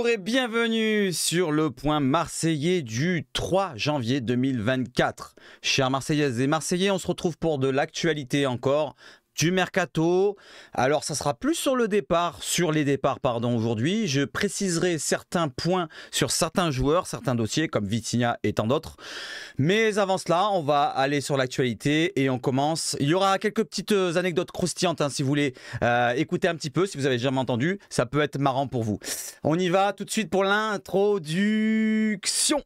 Bonjour et bienvenue sur le point marseillais du 3 janvier 2024. Chers Marseillaises et Marseillais, on se retrouve pour de l'actualité encore, du mercato. Alors ça sera plus sur les départs aujourd'hui. Je préciserai certains points sur certains joueurs, certains dossiers comme Vitinha et tant d'autres. Mais avant cela, on va aller sur l'actualité et on commence. Il y aura quelques petites anecdotes croustillantes si vous voulez écouter un petit peu, si vous avez jamais entendu. Ça peut être marrant pour vous. On y va tout de suite pour l'introduction.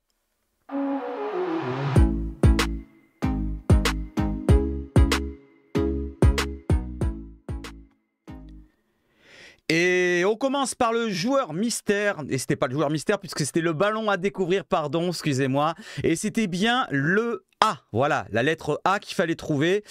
Et on commence par le joueur mystère, et c'était pas le joueur mystère puisque c'était le ballon à découvrir, pardon, excusez-moi, et c'était bien le A, voilà, la lettre A qu'il fallait trouver.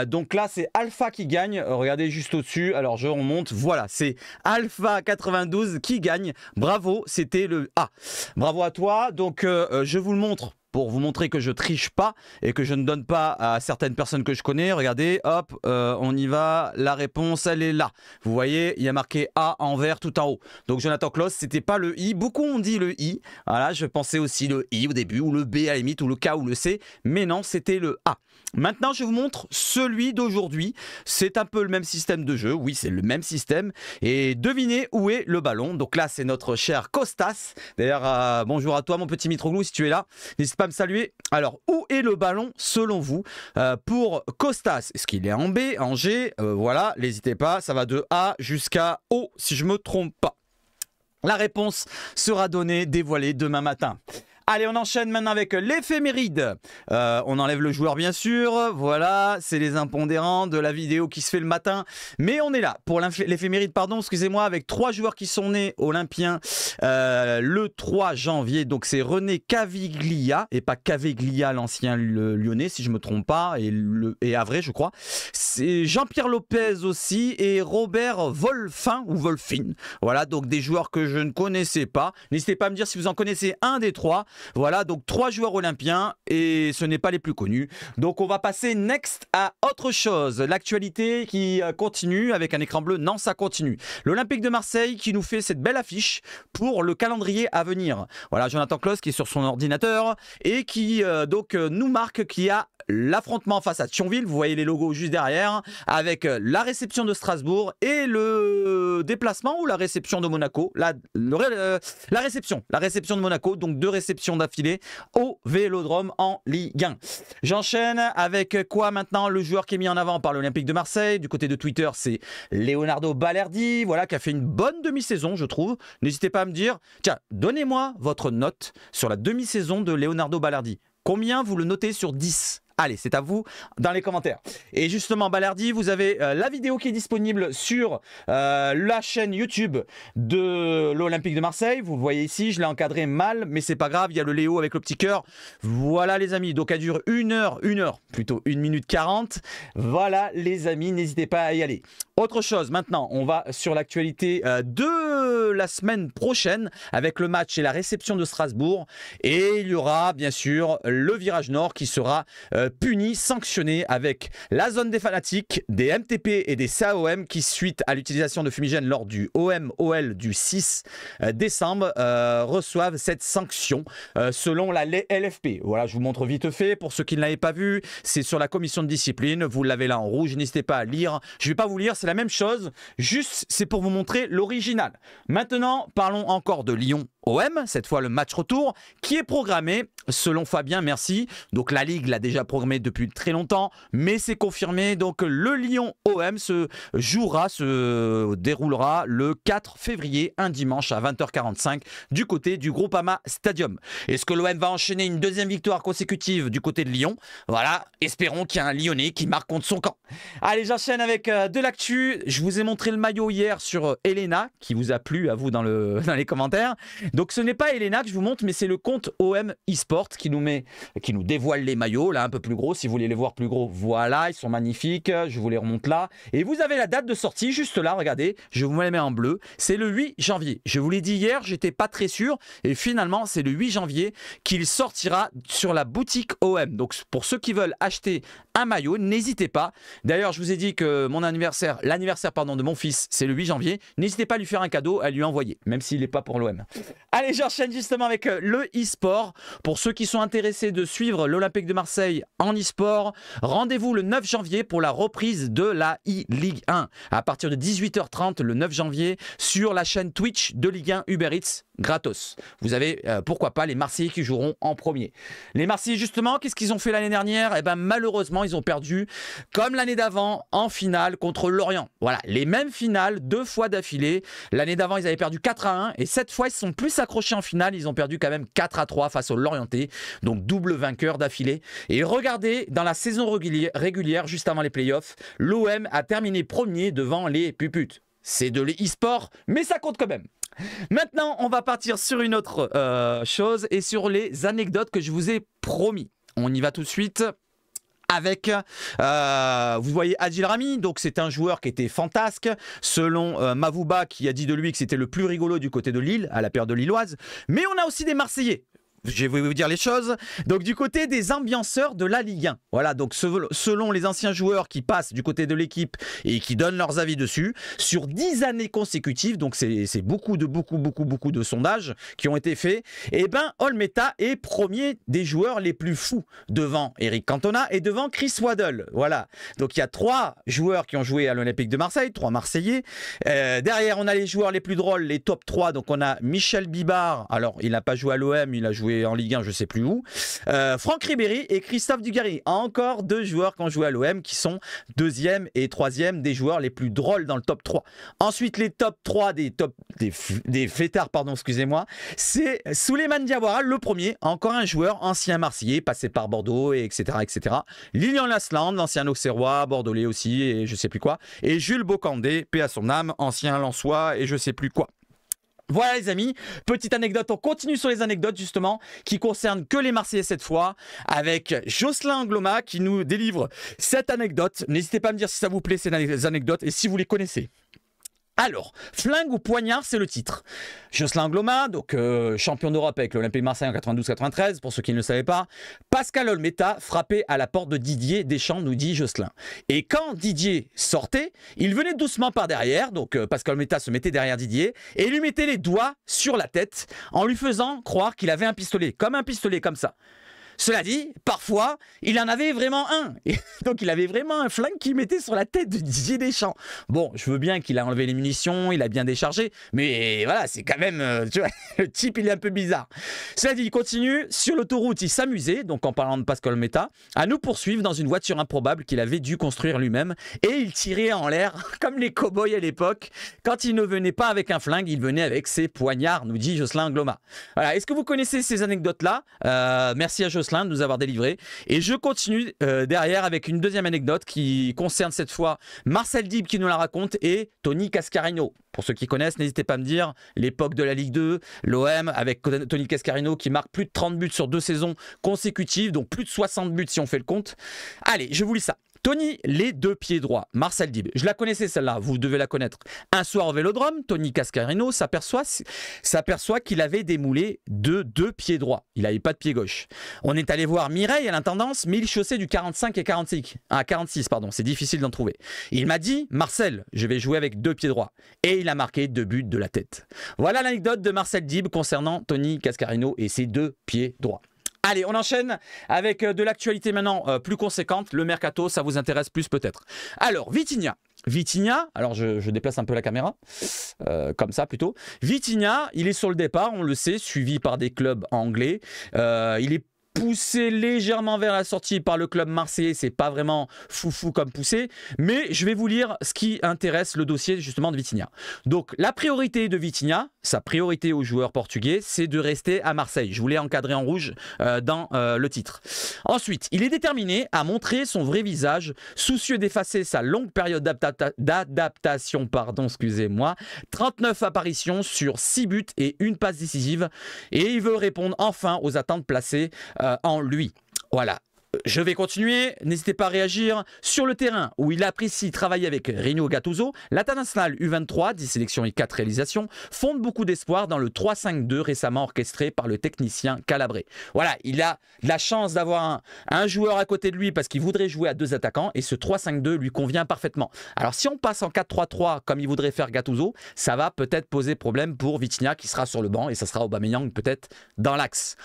Donc là c'est Alpha qui gagne, regardez juste au-dessus, alors je remonte, voilà, c'est Alpha 92 qui gagne, bravo, c'était le A. Bravo à toi, donc je vous le montre pour vous montrer que je triche pas et que je ne donne pas à certaines personnes que je connais. Regardez, hop, on y va. La réponse, elle est là. Vous voyez, il y a marqué A en vert tout en haut. Donc Jonathan Klaus, c'était pas le I. Beaucoup ont dit le I. Voilà, je pensais aussi le I au début, ou le B à la limite, ou le K ou le C. Mais non, c'était le A. Maintenant, je vous montre celui d'aujourd'hui. C'est un peu le même système de jeu. Oui, c'est le même système. Et devinez où est le ballon. Donc là, c'est notre cher Costas. D'ailleurs, bonjour à toi, mon petit Mitroglou, si tu es là. N'hésite pas à me saluer. Alors, où est le ballon, selon vous, pour Costas? Est-ce qu'il est en B, en G? Voilà, n'hésitez pas. Ça va de A jusqu'à O, si je ne me trompe pas. La réponse sera donnée, dévoilée demain matin. Allez, on enchaîne maintenant avec l'éphéméride. On enlève le joueur, bien sûr. Voilà, c'est les impondérants de la vidéo qui se fait le matin. Mais on est là pour l'éphéméride, pardon, excusez-moi, avec 3 joueurs qui sont nés olympiens le 3 janvier. Donc, c'est René Caviglia, et pas Caveglia, l'ancien lyonnais, si je ne me trompe pas, et Havre, je crois. C'est Jean-Pierre Lopez aussi, et Robert Wolfin, ou Wolfin. Voilà, donc des joueurs que je ne connaissais pas. N'hésitez pas à me dire si vous en connaissez un des 3. Voilà, donc 3 joueurs olympiens et ce n'est pas les plus connus. Donc on va passer next à autre chose. L'actualité qui continue avec un écran bleu. Non, ça continue. L'Olympique de Marseille qui nous fait cette belle affiche pour le calendrier à venir. Voilà, Jonathan Klaus qui est sur son ordinateur et qui nous marque qu'il y a l'affrontement face à Thionville, vous voyez les logos juste derrière, avec la réception de Strasbourg et le déplacement ou la réception de Monaco, la réception de Monaco, donc 2 réceptions d'affilée au Vélodrome en Ligue 1. J'enchaîne avec quoi maintenant? Le joueur qui est mis en avant par l'Olympique de Marseille, du côté de Twitter, c'est Leonardo Balerdi, voilà, qui a fait une bonne demi-saison, je trouve. N'hésitez pas à me dire, tiens, donnez-moi votre note sur la demi-saison de Leonardo Balerdi. Combien vous le notez sur 10? Allez, c'est à vous dans les commentaires. Et justement, Balerdi, vous avez la vidéo qui est disponible sur la chaîne YouTube de l'Olympique de Marseille. Vous le voyez ici, je l'ai encadré mal, mais c'est pas grave, il y a le Léo avec le petit cœur. Voilà les amis, donc elle dure 1 minute 40. Voilà les amis, n'hésitez pas à y aller. Autre chose, maintenant, on va sur l'actualité de la semaine prochaine avec le match et la réception de Strasbourg. Et il y aura bien sûr le virage nord qui sera puni, sanctionné avec la zone des fanatiques, des MTP et des CAOM qui, suite à l'utilisation de fumigènes lors du OM-OL du 6 décembre, reçoivent cette sanction selon la LFP. Voilà, je vous montre vite fait. Pour ceux qui ne l'avaient pas vu, c'est sur la commission de discipline. Vous l'avez là en rouge, n'hésitez pas à lire. Je ne vais pas vous lire, c'est la même chose. Juste, c'est pour vous montrer l'original. Maintenant, parlons encore de Lyon. OM, cette fois le match retour, qui est programmé, selon Fabien, merci. Donc la Ligue l'a déjà programmé depuis très longtemps, mais c'est confirmé. Donc le Lyon-OM se déroulera le 4 février, un dimanche à 20h45, du côté du Groupama Stadium. Est-ce que l'OM va enchaîner une 2e victoire consécutive du côté de Lyon? Voilà, espérons qu'il y a un Lyonnais qui marque contre son camp. Allez, j'enchaîne avec de l'actu. Je vous ai montré le maillot hier sur Elena, qui vous a plu à vous dans les commentaires. Donc ce n'est pas Elena que je vous montre, mais c'est le compte OM eSport qui nous dévoile les maillots, là un peu plus gros, si vous voulez les voir plus gros, voilà, ils sont magnifiques, je vous les remonte là. Et vous avez la date de sortie, juste là, regardez, je vous les mets en bleu, c'est le 8 janvier. Je vous l'ai dit hier, j'étais pas très sûr, et finalement c'est le 8 janvier qu'il sortira sur la boutique OM. Donc pour ceux qui veulent acheter un maillot, n'hésitez pas. D'ailleurs, je vous ai dit que mon anniversaire l'anniversaire de mon fils, c'est le 8 janvier. N'hésitez pas à lui faire un cadeau, à lui envoyer, même s'il n'est pas pour l'OM. Allez, j'enchaîne justement avec le e-sport. Pour ceux qui sont intéressés de suivre l'Olympique de Marseille en e-sport, rendez-vous le 9 janvier pour la reprise de la e-Ligue 1. À partir de 18h30 le 9 janvier sur la chaîne Twitch de Ligue 1 Uber Eats. Gratos. Vous avez, pourquoi pas, les Marseillais qui joueront en premier. Les Marseillais, justement, qu'est-ce qu'ils ont fait l'année dernière? Eh ben, malheureusement, ils ont perdu, comme l'année d'avant, en finale contre Lorient. Voilà, les mêmes finales, 2 fois d'affilée. L'année d'avant, ils avaient perdu 4-1. Et cette fois, ils se sont plus accrochés en finale. Ils ont perdu quand même 4-3 face aux Lorientais. Donc, double vainqueur d'affilée. Et regardez, dans la saison régulière, juste avant les playoffs, l'OM a terminé premier devant les Puputes. C'est de l'e-sport, mais ça compte quand même. Maintenant, on va partir sur une autre chose et sur les anecdotes que je vous ai promis. On y va tout de suite avec, vous voyez Adil Rami, donc c'est un joueur qui était fantasque, selon Mavouba qui a dit de lui que c'était le plus rigolo du côté de Lille, à la période de Lilloise. Mais on a aussi des Marseillais. Je vais vous dire les choses. Donc du côté des ambianceurs de la Ligue 1. Voilà, donc selon les anciens joueurs qui passent du côté de l'équipe et qui donnent leurs avis dessus, sur 10 années consécutives, donc c'est beaucoup de sondages qui ont été faits, et ben Olmeta est premier des joueurs les plus fous devant Eric Cantona et devant Chris Waddle. Voilà, donc il y a 3 joueurs qui ont joué à l'Olympique de Marseille, 3 Marseillais. Derrière, on a les joueurs les plus drôles, les top 3. Donc on a Michel Bibard, alors il n'a pas joué à l'OM, il a joué en Ligue 1, je ne sais plus où. Franck Ribéry et Christophe Dugarry. Encore 2 joueurs qui ont joué à l'OM qui sont 2e et 3e des joueurs les plus drôles dans le top 3. Ensuite, les top 3 des fêtards, excusez-moi, c'est Souleymane Diawara, le premier, encore un joueur ancien Marseillais, passé par Bordeaux, etc. Lilian Lasland, l'ancien Auxerrois, Bordelais aussi, et je ne sais plus quoi. Et Jules Bocandé, paix à son âme, ancien Lensois, et je ne sais plus quoi. Voilà les amis, petite anecdote, on continue sur les anecdotes justement qui concernent que les Marseillais cette fois avec Jocelyn Angloma qui nous délivre cette anecdote. N'hésitez pas à me dire si ça vous plaît ces anecdotes et si vous les connaissez. Alors, flingue ou poignard, c'est le titre. Jocelyn Angloma, donc champion d'Europe avec l'Olympique de Marseille en 92-93, pour ceux qui ne le savaient pas. Pascal Olmeta frappait à la porte de Didier Deschamps, nous dit Jocelyn. Et quand Didier sortait, il venait doucement par derrière, donc Pascal Olmeta se mettait derrière Didier, et lui mettait les doigts sur la tête en lui faisant croire qu'il avait un pistolet comme ça. Cela dit, parfois, il en avait vraiment un. Et donc, il avait vraiment un flingue qu'il mettait sur la tête de Didier Deschamps. Bon, je veux bien qu'il a enlevé les munitions, il a bien déchargé, mais voilà, c'est quand même, tu vois, le type, il est un peu bizarre. Cela dit, il continue. Sur l'autoroute, il s'amusait, donc en parlant de Pascal Olmeta, à nous poursuivre dans une voiture improbable qu'il avait dû construire lui-même. Et il tirait en l'air, comme les cow-boys à l'époque. Quand il ne venait pas avec un flingue, il venait avec ses poignards, nous dit Jocelyn Angloma. Voilà, est-ce que vous connaissez ces anecdotes-là? Merci à Jocelyn de nous avoir délivré. Et je continue derrière avec une deuxième anecdote qui concerne cette fois Marcel Dib qui nous la raconte et Tony Cascarino. Pour ceux qui connaissent, n'hésitez pas à me dire l'époque de la Ligue 2, l'OM avec Tony Cascarino qui marque plus de 30 buts sur 2 saisons consécutives, donc plus de 60 buts si on fait le compte. Allez, je vous lis ça. Tony, les 2 pieds droits, Marcel Dib. Je la connaissais celle-là, vous devez la connaître. Un soir au Vélodrome, Tony Cascarino s'aperçoit qu'il avait des moulets de 2 pieds droits. Il n'avait pas de pied gauche. On est allé voir Mireille à l'intendance, mais il chaussait du 45 et 46. Ah, 46, pardon, c'est difficile d'en trouver. Il m'a dit, Marcel, je vais jouer avec 2 pieds droits. Et il a marqué 2 buts de la tête. Voilà l'anecdote de Marcel Dib concernant Tony Cascarino et ses 2 pieds droits. Allez, on enchaîne avec de l'actualité maintenant plus conséquente. Le mercato, ça vous intéresse plus peut-être. Alors, Vitinha, alors je déplace un peu la caméra, comme ça plutôt. Vitinha, il est sur le départ, on le sait, suivi par des clubs anglais. Il est poussé légèrement vers la sortie par le club marseillais, c'est pas vraiment foufou comme poussé, mais je vais vous lire ce qui intéresse le dossier justement de Vitinha. Donc la priorité de Vitinha, sa priorité aux joueurs portugais, c'est de rester à Marseille. Je voulais encadrer en rouge dans le titre. Ensuite, il est déterminé à montrer son vrai visage, soucieux d'effacer sa longue période d'adaptation, 39 apparitions sur 6 buts et 1 passe décisive, et il veut répondre enfin aux attentes placées en lui. Voilà. Je vais continuer, n'hésitez pas à réagir. Sur le terrain, où il apprécie travailler avec Rino Gattuso, l'international U23, 10 sélections et 4 réalisations, fonde beaucoup d'espoir dans le 3-5-2 récemment orchestré par le technicien Calabré. Voilà, il a la chance d'avoir un joueur à côté de lui parce qu'il voudrait jouer à 2 attaquants et ce 3-5-2 lui convient parfaitement. Alors si on passe en 4-3-3 comme il voudrait faire Gattuso, ça va peut-être poser problème pour Vitinha qui sera sur le banc et ça sera Aubameyang peut-être dans l'axe.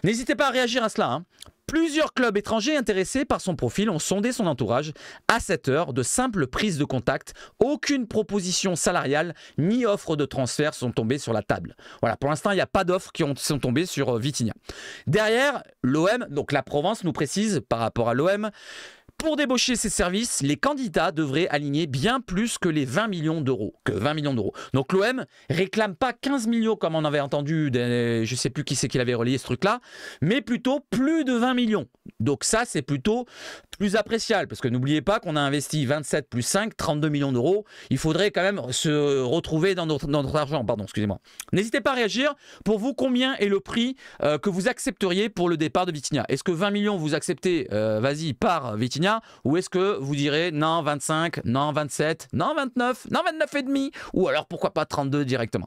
N'hésitez pas à réagir à cela, hein. Plusieurs clubs étrangers intéressés par son profil ont sondé son entourage. À cette heure, de simples prises de contact, aucune proposition salariale ni offre de transfert sont tombées sur la table. Voilà, pour l'instant, il n'y a pas d'offres qui sont tombées sur Vitinha. Derrière, l'OM, donc la Provence nous précise par rapport à l'OM, pour débaucher ces services, les candidats devraient aligner bien plus que les 20 millions d'euros. Donc l'OM réclame pas 15 millions comme on avait entendu, je ne sais plus qui c'est qui avait relayé ce truc-là, mais plutôt plus de 20 millions. Donc ça, c'est plutôt plus appréciable, parce que n'oubliez pas qu'on a investi 27 plus 5, 32 millions d'euros. Il faudrait quand même se retrouver dans notre argent. Pardon, excusez-moi. N'hésitez pas à réagir. Pour vous, combien est le prix que vous accepteriez pour le départ de Vitinha? Est-ce que 20 millions vous acceptez, vas-y, par Vitinha? Ou est-ce que vous direz non 25, non 27, non 29, non 29 et demi, ou alors pourquoi pas 32 directement?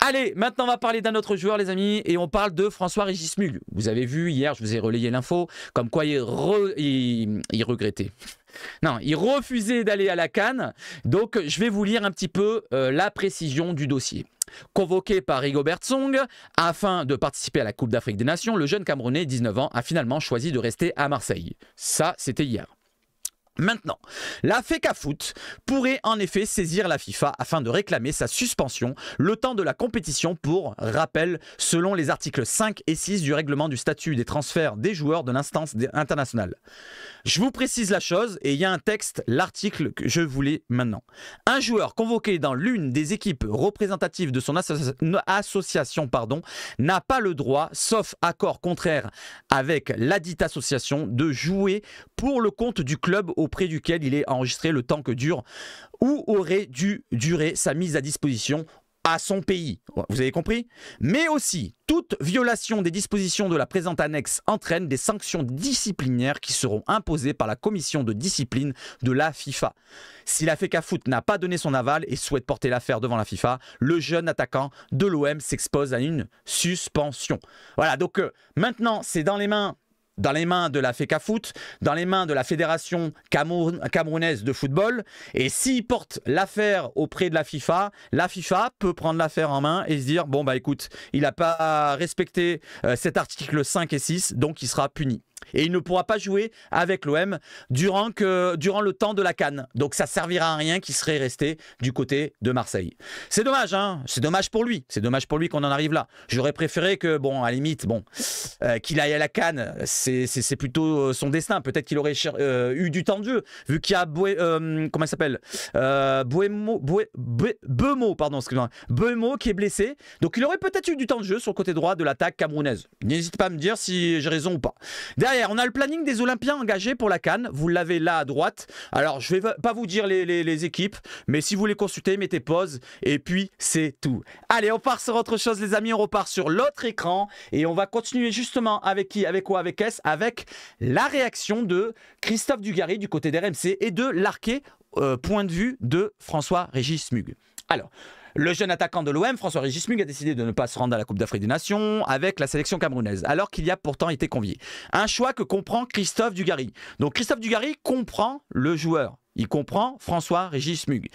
Allez, maintenant on va parler d'un autre joueur les amis, et on parle de François-Régis Mugles. Vous avez vu hier, je vous ai relayé l'info, comme quoi il regrettait. Non, il refusait d'aller à la CAN, donc je vais vous lire un petit peu la précision du dossier. Convoqué par Rigobert Song afin de participer à la Coupe d'Afrique des Nations, le jeune Camerounais, 19 ans, a finalement choisi de rester à Marseille. Ça, c'était hier. Maintenant, la FECAFOOT pourrait en effet saisir la FIFA afin de réclamer sa suspension le temps de la compétition pour rappel selon les articles 5 et 6 du règlement du statut des transferts des joueurs de l'instance internationale. Je vous précise la chose et il y a un texte, l'article que je voulais maintenant. Un joueur convoqué dans l'une des équipes représentatives de son association n'a pas le droit, sauf accord contraire avec ladite association, de jouer pour le compte du club auprès duquel il est enregistré le temps que dure ou aurait dû durer sa mise à disposition à son pays. Vous avez compris? Mais aussi, toute violation des dispositions de la présente annexe entraîne des sanctions disciplinaires qui seront imposées par la commission de discipline de la FIFA. Si la FECAFOOT n'a pas donné son aval et souhaite porter l'affaire devant la FIFA, le jeune attaquant de l'OM s'expose à une suspension. Voilà, donc maintenant, c'est dans les mains de la FECAFOOT, dans les mains de la Fédération camerounaise de football. Et s'il porte l'affaire auprès de la FIFA peut prendre l'affaire en main et se dire, bon bah écoute, il n'a pas respecté cet article 5 et 6, donc il sera puni. Et il ne pourra pas jouer avec l'OM durant le temps de la CAN. Donc ça servira à rien qu'il serait resté du côté de Marseille. C'est dommage, hein, c'est dommage pour lui. C'est dommage pour lui qu'on en arrive là. J'aurais préféré que, bon, à la limite, qu'il aille à la CAN, c'est plutôt son destin. Peut-être qu'il aurait eu du temps de jeu, vu qu'il y a comment il s'appelle, Beumo qui est blessé. Donc il aurait peut-être eu du temps de jeu sur le côté droit de l'attaque camerounaise. N'hésitez pas à me dire si j'ai raison ou pas. Derrière, on a le planning des Olympiens engagés pour la CAN. Vous l'avez là à droite. Alors, je ne vais pas vous dire les équipes, mais si vous les consultez, mettez pause. Et puis, c'est tout. Allez, on part sur autre chose, les amis. On repart sur l'autre écran. Et on va continuer justement avec qui? Avec quoi? Avec S? Avec la réaction de Christophe Dugarry du côté d'RMC et de Larquet, point de vue de François-Régis Mugles. Alors, le jeune attaquant de l'OM, François-Régis Mugles, a décidé de ne pas se rendre à la Coupe d'Afrique des Nations avec la sélection camerounaise, alors qu'il y a pourtant été convié. Un choix que comprend Christophe Dugarry. Donc Christophe Dugarry comprend le joueur. Il comprend François-Régis Mugles.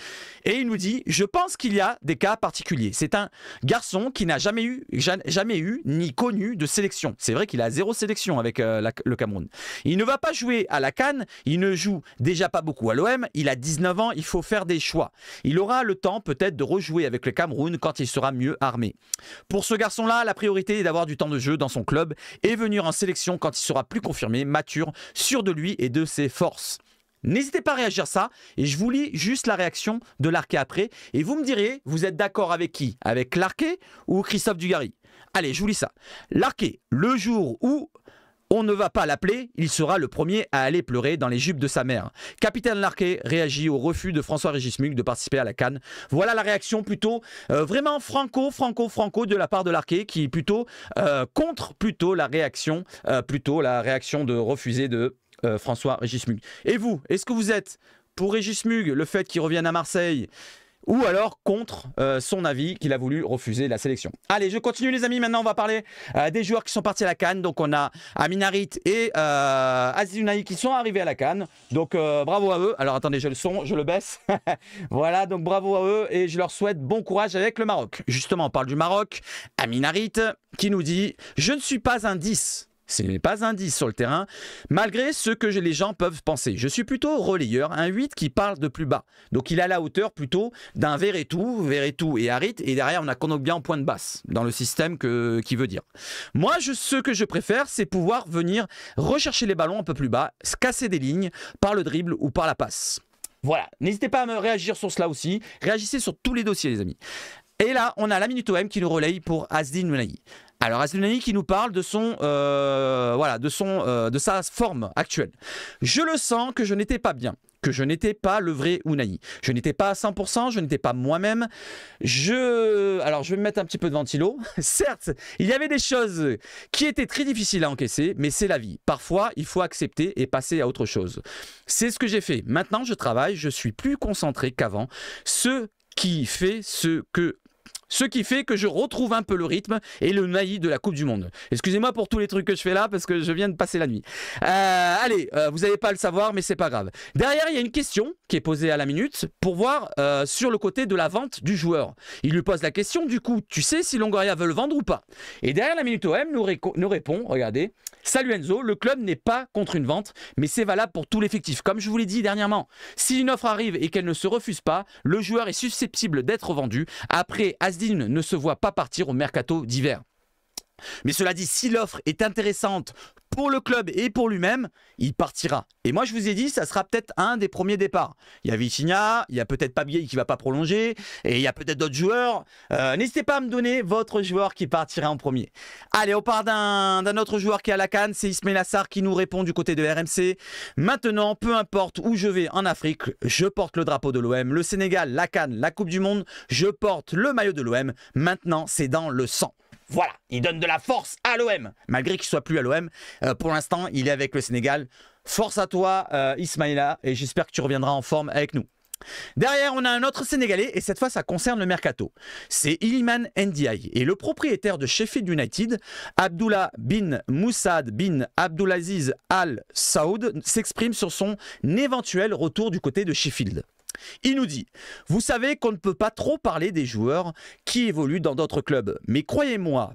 Et il nous dit, je pense qu'il y a des cas particuliers. C'est un garçon qui n'a jamais eu ni connu de sélection. C'est vrai qu'il a 0 sélection avec le Cameroun. Il ne va pas jouer à la CAN. Il ne joue déjà pas beaucoup à l'OM. Il a 19 ans. Il faut faire des choix. Il aura le temps peut-être de rejouer avec le Cameroun quand il sera mieux armé. Pour ce garçon-là, la priorité est d'avoir du temps de jeu dans son club et venir en sélection quand il sera plus confirmé, mature, sûr de lui et de ses forces. N'hésitez pas à réagir ça et je vous lis juste la réaction de Larquet après et vous me direz, vous êtes d'accord avec qui? Avec Larquet ou Christophe Dugarry? Allez, je vous lis ça. Larquet, le jour où On ne va pas l'appeler, il sera le premier à aller pleurer dans les jupes de sa mère. Capitaine Larquet réagit au refus de François-Régis Mug de participer à la CAN. Voilà la réaction plutôt vraiment franco de la part de Larquet qui plutôt contre plutôt la réaction de refuser de François-Régis Mug. Et vous, est-ce que vous êtes pour Régis Mug, le fait qu'il revienne à Marseille, ou alors contre son avis qu'il a voulu refuser la sélection? Allez, je continue les amis, maintenant on va parler des joueurs qui sont partis à la CAN. Donc on a Amin Harit et Aziz Ounahi qui sont arrivés à la CAN. Donc bravo à eux. Alors attendez, j'ai le son, je le baisse. Voilà, donc bravo à eux et je leur souhaite bon courage avec le Maroc. Justement, on parle du Maroc. Amin Harit qui nous dit « Je ne suis pas un 10 ». Ce n'est pas un 10 sur le terrain, malgré ce que les gens peuvent penser. Je suis plutôt relayeur, un 8 qui parle de plus bas. Donc il a la hauteur plutôt d'un Verretou et Harit, et derrière on a Kondogbia en pointe basse, dans le système qui veut dire. Moi, ce que je préfère, c'est pouvoir venir rechercher les ballons un peu plus bas, se casser des lignes par le dribble ou par la passe. Voilà, n'hésitez pas à me réagir sur cela aussi, réagissez sur tous les dossiers les amis. Et là, on a la Minute OM qui nous relaye pour Aziz Ounahi. Alors Aziz Ounahi qui nous parle de sa forme actuelle. Je le sens que je n'étais pas bien, que je n'étais pas le vrai Ounahi. Je n'étais pas à 100%, je n'étais pas moi-même. Alors je vais me mettre un petit peu de ventilo. Certes, il y avait des choses qui étaient très difficiles à encaisser, mais c'est la vie. Parfois, il faut accepter et passer à autre chose. C'est ce que j'ai fait. Maintenant, je travaille, je suis plus concentré qu'avant. Ce qui fait que je retrouve un peu le rythme et le Ounahi de la Coupe du Monde. Excusez-moi pour tous les trucs que je fais là parce que je viens de passer la nuit. Vous n'allez pas le savoir mais c'est pas grave. Derrière il y a une question qui est posée à la minute pour voir sur le côté de la vente du joueur. Il lui pose la question du coup, tu sais si Longoria veut le vendre ou pas? Et derrière la Minute OM nous répond, regardez, salut Enzo, le club n'est pas contre une vente mais c'est valable pour tout l'effectif. Comme je vous l'ai dit dernièrement, si une offre arrive et qu'elle ne se refuse pas, le joueur est susceptible d'être vendu. Après, Azdin ne se voit pas partir au mercato d'hiver. Mais cela dit, si l'offre est intéressante pour le club et pour lui-même, il partira. Et moi, je vous ai dit, ça sera peut-être un des premiers départs. Il y a Vitinha, il y a peut-être Pabie qui ne va pas prolonger, et il y a peut-être d'autres joueurs. N'hésitez pas à me donner votre joueur qui partira en premier. Allez, on part d'un autre joueur qui est à la CAN, c'est Ismail Assar qui nous répond du côté de RMC. Maintenant, peu importe où je vais en Afrique, je porte le drapeau de l'OM. Le Sénégal, la CAN, la Coupe du Monde, je porte le maillot de l'OM. Maintenant, c'est dans le sang. Voilà, il donne de la force à l'OM, malgré qu'il ne soit plus à l'OM. Pour l'instant, il est avec le Sénégal. Force à toi, Ismaïla, et j'espère que tu reviendras en forme avec nous. Derrière, on a un autre Sénégalais, et cette fois, ça concerne le mercato. C'est Iliman Ndiaye. Et le propriétaire de Sheffield United, Abdullah bin Moussad bin Abdulaziz Al Saoud, s'exprime sur son éventuel retour du côté de Sheffield. Il nous dit, vous savez qu'on ne peut pas trop parler des joueurs qui évoluent dans d'autres clubs, mais croyez-moi,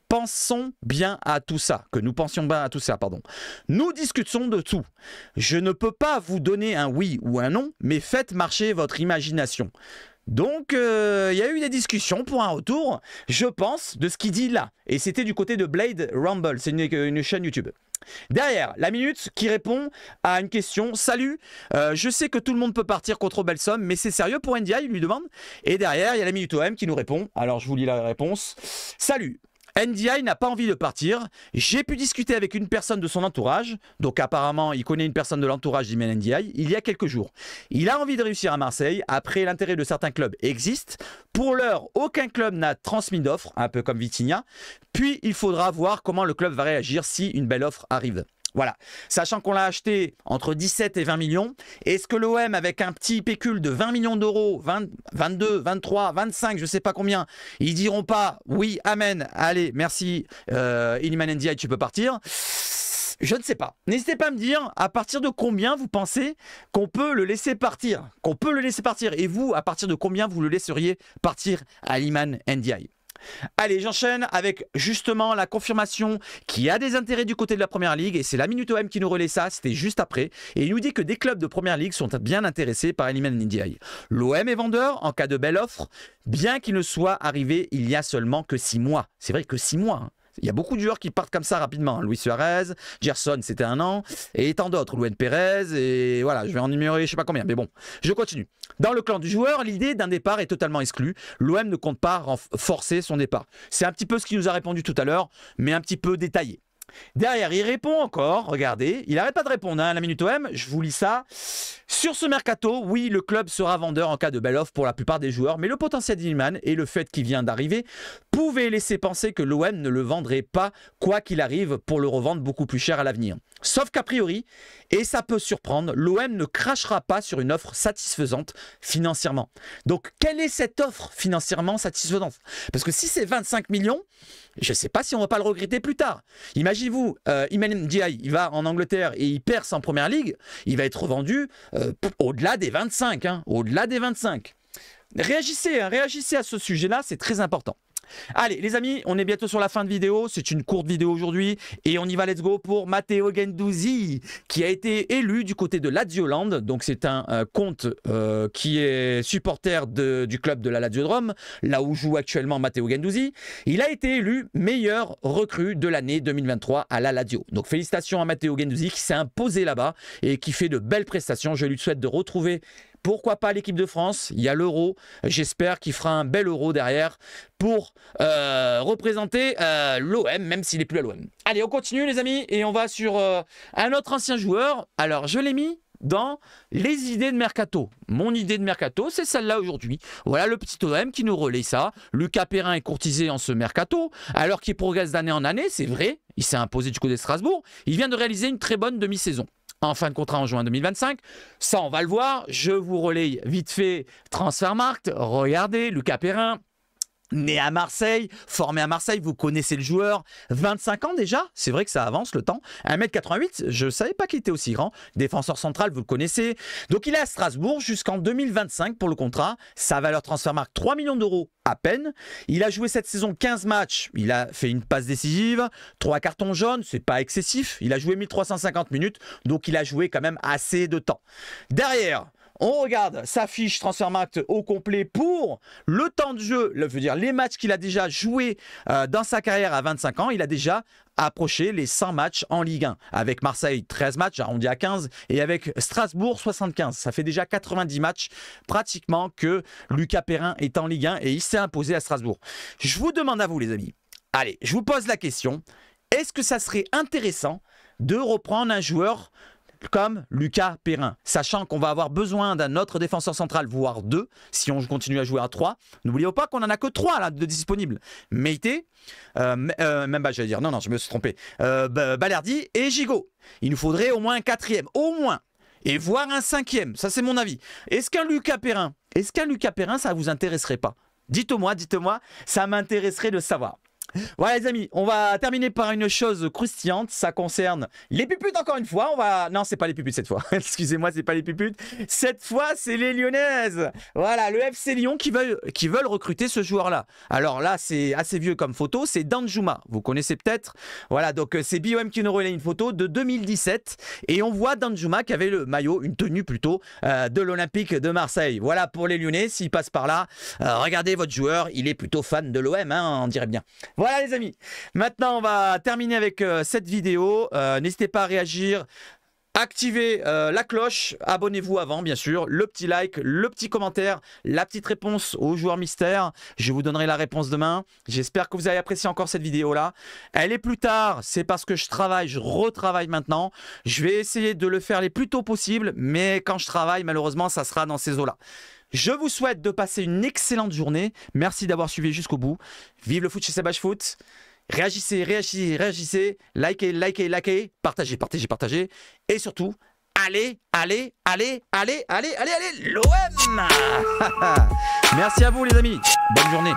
pensons bien à tout ça, Nous discutons de tout. Je ne peux pas vous donner un oui ou un non, mais faites marcher votre imagination. Donc, il y a eu des discussions pour un retour, je pense, de ce qu'il dit là. Et c'était du côté de Blade Rumble, c'est une chaîne YouTube. Derrière, la minute qui répond à une question. Salut, je sais que tout le monde peut partir contre belle somme, mais c'est sérieux pour Ndiaye, il lui demande. Et derrière, il y a la minute OM qui nous répond. Alors, je vous lis la réponse. Salut. Ndiaye n'a pas envie de partir. J'ai pu discuter avec une personne de son entourage. Donc apparemment, il connaît une personne de l'entourage d'Iliman Ndiaye il y a quelques jours. Il a envie de réussir à Marseille. Après, l'intérêt de certains clubs existe. Pour l'heure, aucun club n'a transmis d'offre, un peu comme Vitinha. Puis, il faudra voir comment le club va réagir si une belle offre arrive. Voilà, sachant qu'on l'a acheté entre 17 et 20 millions, est-ce que l'OM avec un petit pécule de 20 millions d'euros, 22, 23, 25, je ne sais pas combien, ils diront pas oui, amen, allez, merci Iliman Ndiaye, tu peux partir? Je ne sais pas. N'hésitez pas à me dire à partir de combien vous pensez qu'on peut le laisser partir. Et vous, à partir de combien vous le laisseriez partir à Iliman Ndiaye? Allez, j'enchaîne avec justement la confirmation qu'il y a des intérêts du côté de la Première Ligue et c'est la Minute OM qui nous relaie ça, c'était juste après. Et il nous dit que des clubs de Première Ligue sont bien intéressés par Iliman Ndiaye. L'OM est vendeur en cas de belle offre, bien qu'il ne soit arrivé il y a seulement que 6 mois. C'est vrai que 6 mois, hein. Il y a beaucoup de joueurs qui partent comme ça rapidement. Luis Suarez, Gerson, c'était 1 an, et tant d'autres. Luan Pérez, et voilà, je vais en numérer je sais pas combien, mais bon, je continue. Dans le clan du joueur, l'idée d'un départ est totalement exclue. L'OM ne compte pas forcer son départ. C'est un petit peu ce qu'il nous a répondu tout à l'heure, mais un petit peu détaillé. Derrière, il répond encore, regardez, il n'arrête pas de répondre à la Minute OM, je vous lis ça. Sur ce mercato, oui, le club sera vendeur en cas de belle offre pour la plupart des joueurs, mais le potentiel d'Iliman et le fait qu'il vient d'arriver pouvaient laisser penser que l'OM ne le vendrait pas, quoi qu'il arrive, pour le revendre beaucoup plus cher à l'avenir. Sauf qu'a priori, et ça peut surprendre, l'OM ne crachera pas sur une offre satisfaisante financièrement. Donc, quelle est cette offre financièrement satisfaisante? Parce que si c'est 25 millions, je ne sais pas si on ne va pas le regretter plus tard. Imaginez-vous, Iliman Ndiaye, il va en Angleterre et il perce en Première Ligue, il va être revendu au-delà des 25. Au-delà des 25. Réagissez, réagissez à ce sujet-là, c'est très important. Allez les amis, on est bientôt sur la fin de vidéo, c'est une courte vidéo aujourd'hui et on y va, let's go pour Matteo Guendouzi qui a été élu du côté de Lazioland, donc c'est un compte qui est supporter du club de la Laziodrome, là où joue actuellement Matteo Guendouzi. Il a été élu meilleur recrue de l'année 2023 à la Lazio. Donc félicitations à Matteo Guendouzi qui s'est imposé là-bas et qui fait de belles prestations. Je lui souhaite de retrouver pourquoi pas l'équipe de France, il y a l'Euro, j'espère qu'il fera un bel Euro derrière pour représenter l'OM, même s'il n'est plus à l'OM. Allez, on continue les amis, et on va sur un autre ancien joueur. Alors, je l'ai mis dans les idées de Mercato. Mon idée de Mercato, c'est celle-là aujourd'hui. Voilà le petit OM qui nous relaie ça. Lucas Perrin est courtisé en ce Mercato, alors qu'il progresse d'année en année, c'est vrai. Il s'est imposé du côté de Strasbourg. Il vient de réaliser une très bonne demi-saison. En fin de contrat en juin 2025. Ça, on va le voir. Je vous relaye vite fait Transfermarkt. Regardez, Lucas Perrin, né à Marseille, formé à Marseille, vous connaissez le joueur. 25 ans déjà, c'est vrai que ça avance le temps. 1m88, je ne savais pas qu'il était aussi grand. Défenseur central, vous le connaissez. Donc il est à Strasbourg jusqu'en 2025 pour le contrat. Sa valeur Transfermarkt, 3 millions d'euros à peine. Il a joué cette saison 15 matchs. Il a fait une passe décisive, 3 cartons jaunes, c'est pas excessif. Il a joué 1350 minutes, donc il a joué quand même assez de temps. Derrière, on regarde sa fiche Transfermarkt au complet pour le temps de jeu, je veux dire les matchs qu'il a déjà joué dans sa carrière à 25 ans. Il a déjà approché les 100 matchs en Ligue 1. Avec Marseille, 13 matchs, arrondi à 15. Et avec Strasbourg, 75. Ça fait déjà 90 matchs pratiquement que Lucas Perrin est en Ligue 1 et il s'est imposé à Strasbourg. Je vous demande à vous les amis, allez, je vous pose la question. Est-ce que ça serait intéressant de reprendre un joueur comme Lucas Perrin, sachant qu'on va avoir besoin d'un autre défenseur central, voire deux, si on continue à jouer à 3. N'oublions pas qu'on n'en a que 3 là, de disponibles. Meïté, j'allais dire, non, je me suis trompé, Balerdi et Gigot. Il nous faudrait au moins un 4e, au moins, et voire un 5e, ça c'est mon avis. Est-ce qu'un Lucas Perrin, ça vous intéresserait pas? Dites-moi, ça m'intéresserait de savoir. Voilà les amis, on va terminer par une chose croustillante, ça concerne les puputes encore une fois, non c'est pas les puputes cette fois, excusez-moi c'est pas les puputes, cette fois c'est les Lyonnaises, voilà le FC Lyon qui veulent recruter ce joueur là. Alors là c'est assez vieux comme photo, c'est Danjuma, vous connaissez peut-être, voilà donc c'est BOM qui nous relaie une photo de 2017 et on voit Danjuma qui avait le maillot, une tenue plutôt de l'Olympique de Marseille. Voilà pour les Lyonnais, s'ils passent par là, regardez votre joueur, il est plutôt fan de l'OM, on dirait bien. Voilà les amis, maintenant on va terminer avec cette vidéo, n'hésitez pas à réagir, activez la cloche, abonnez-vous avant bien sûr, le petit like, le petit commentaire, la petite réponse au joueur mystère, je vous donnerai la réponse demain, j'espère que vous avez apprécié encore cette vidéo là, elle est plus tard, c'est parce que je retravaille maintenant, je vais essayer de le faire les plus tôt possible, mais quand je travaille malheureusement ça sera dans ces eaux là. Je vous souhaite de passer une excellente journée. Merci d'avoir suivi jusqu'au bout. Vive le foot chez Sebach Foot. Réagissez, likez, partagez. Et surtout, allez, l'OM. Merci à vous les amis. Bonne journée.